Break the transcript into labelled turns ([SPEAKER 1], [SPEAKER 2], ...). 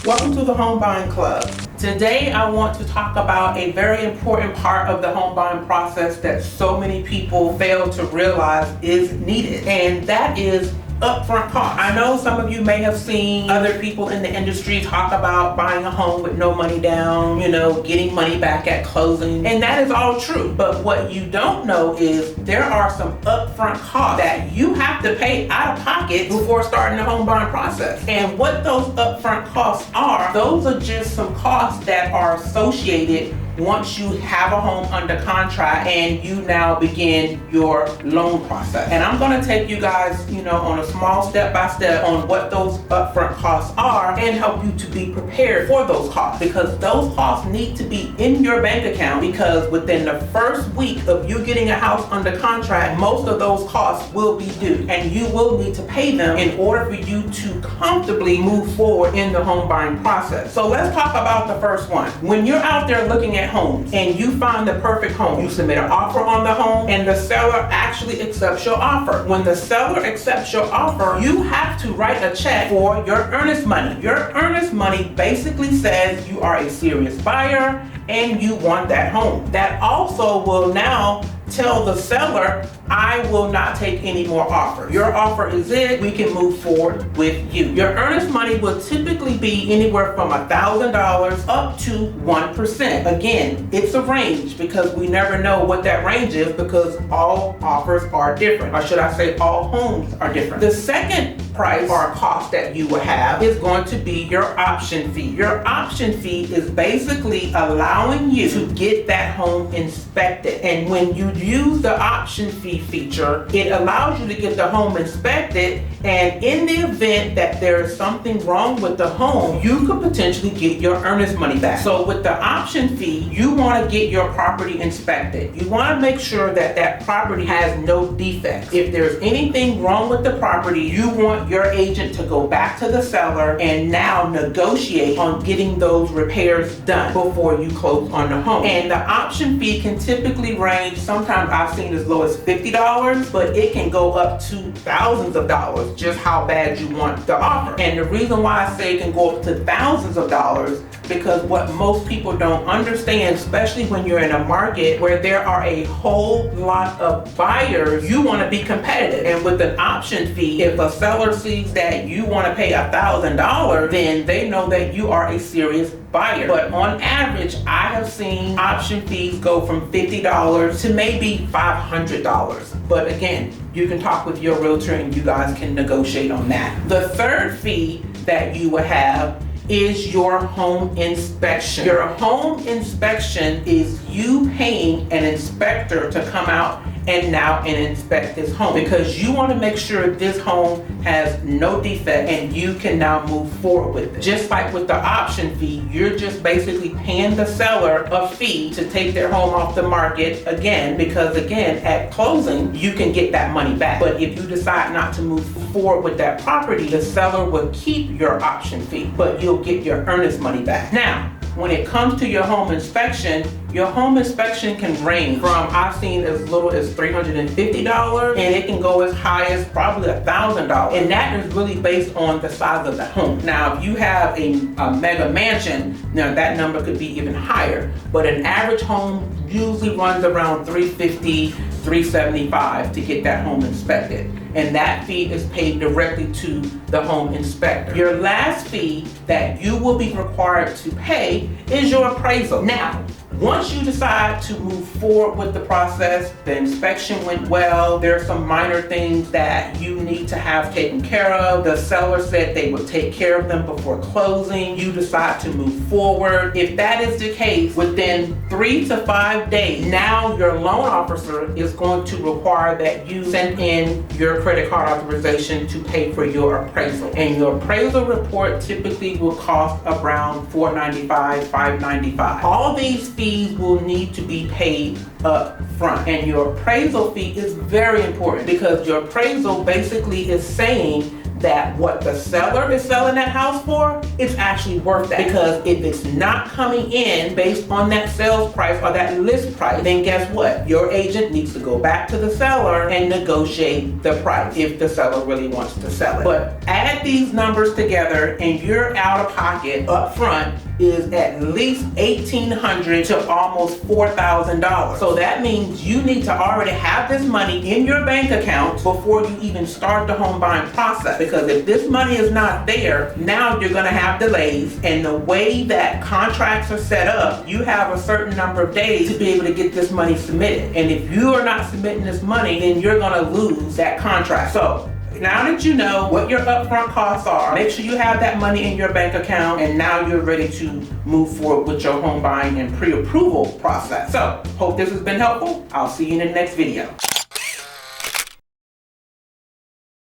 [SPEAKER 1] Welcome to the Home Buying Club. Today I want to talk about a very important part of the home buying process that so many people fail to realize is needed, and that is upfront cost. I know some of you may have seen other people in the industry talk about buying a home with no money down, getting money back at closing, and that is all true. But what you don't know is there are some upfront costs that you have to pay out of pocket before starting the home buying process. And what those upfront costs are, those are just some costs that are associated once you have a home under contract and you now begin your loan process. And I'm going to take you guys, on a small step-by-step on what those upfront costs are and help you to be prepared for those costs, because those costs need to be in your bank account, because within the first week of you getting a house under contract, most of those costs will be due and you will need to pay them in order for you to comfortably move forward in the home buying process. So let's talk about the first one. When you're out there looking at homes and you find the perfect home, you submit an offer on the home and the seller actually accepts your offer. When the seller accepts your offer, you have to write a check for your earnest money. Your earnest money basically says you are a serious buyer and you want that home. That also will now tell the seller, I will not take any more offers. Your offer is it. We can move forward with you. Your earnest money will typically be anywhere from $1,000 up to 1%. Again, it's a range because we never know what that range is, because all offers are different, or should I say all homes are different. The second price or cost that you will have is going to be your option fee. Your option fee is basically allowing you to get that home inspected. And when you use the option fee feature, it allows you to get the home inspected, and in the event that there is something wrong with the home, you could potentially get your earnest money back. So with the option fee, you want to get your property inspected. You want to make sure that that property has no defects. If there's anything wrong with the property, you want your agent to go back to the seller and now negotiate on getting those repairs done before you close on the home. And the option fee can typically range, sometimes I've seen as low as $50, but it can go up to thousands of dollars, just how bad you want the offer. And the reason why I say it can go up to thousands of dollars, because what most people don't understand, especially when you're in a market where there are a whole lot of buyers, you want to be competitive. And with an option fee, if a seller sees that you want to pay $1,000, then they know that you are a serious buyer. But on average, I have seen option fees go from $50 to maybe $500. But again, you can talk with your realtor and you guys can negotiate on that. The third fee that you will have is your home inspection. Your home inspection is you paying an inspector to come out and inspect this home, because you want to make sure this home has no defect and you can now move forward with it. Just like with the option fee, you're just basically paying the seller a fee to take their home off the market again, because again, at closing, you can get that money back. But if you decide not to move forward with that property, the seller will keep your option fee, but you'll get your earnest money back. Now, when it comes to your home inspection can range from, I've seen as little as $350, and it can go as high as probably $1,000. And that is really based on the size of the home. Now, if you have a mega mansion, now that number could be even higher. But an average home usually runs around $350, $375 to get that home inspected. And that fee is paid directly to the home inspector. Your last fee that you will be required to pay is your appraisal. Now, once you decide to move forward with the process, the inspection went well, there are some minor things that you need to have taken care of. The seller said they would take care of them before closing. You decide to move forward. If that is the case, within 3 to 5 days, now your loan officer is going to require that you send in your credit card authorization to pay for your appraisal. And your appraisal report typically will cost around $495, $595. All these fees will need to be paid up front. And your appraisal fee is very important, because your appraisal basically is saying that what the seller is selling that house for is actually worth that. Because if it's not coming in based on that sales price or that list price, then guess what? Your agent needs to go back to the seller and negotiate the price if the seller really wants to sell it. But add these numbers together and your out of pocket up front is at least $1,800 to almost $4,000. So that means you need to already have this money in your bank account before you even start the home buying process. Because if this money is not there, now you're gonna have delays. And the way that contracts are set up, you have a certain number of days to be able to get this money submitted. And if you are not submitting this money, then you're gonna lose that contract. So now that you know what your upfront costs are, make sure you have that money in your bank account, and now you're ready to move forward with your home buying and pre-approval process. So, hope this has been helpful. I'll see you in the next video.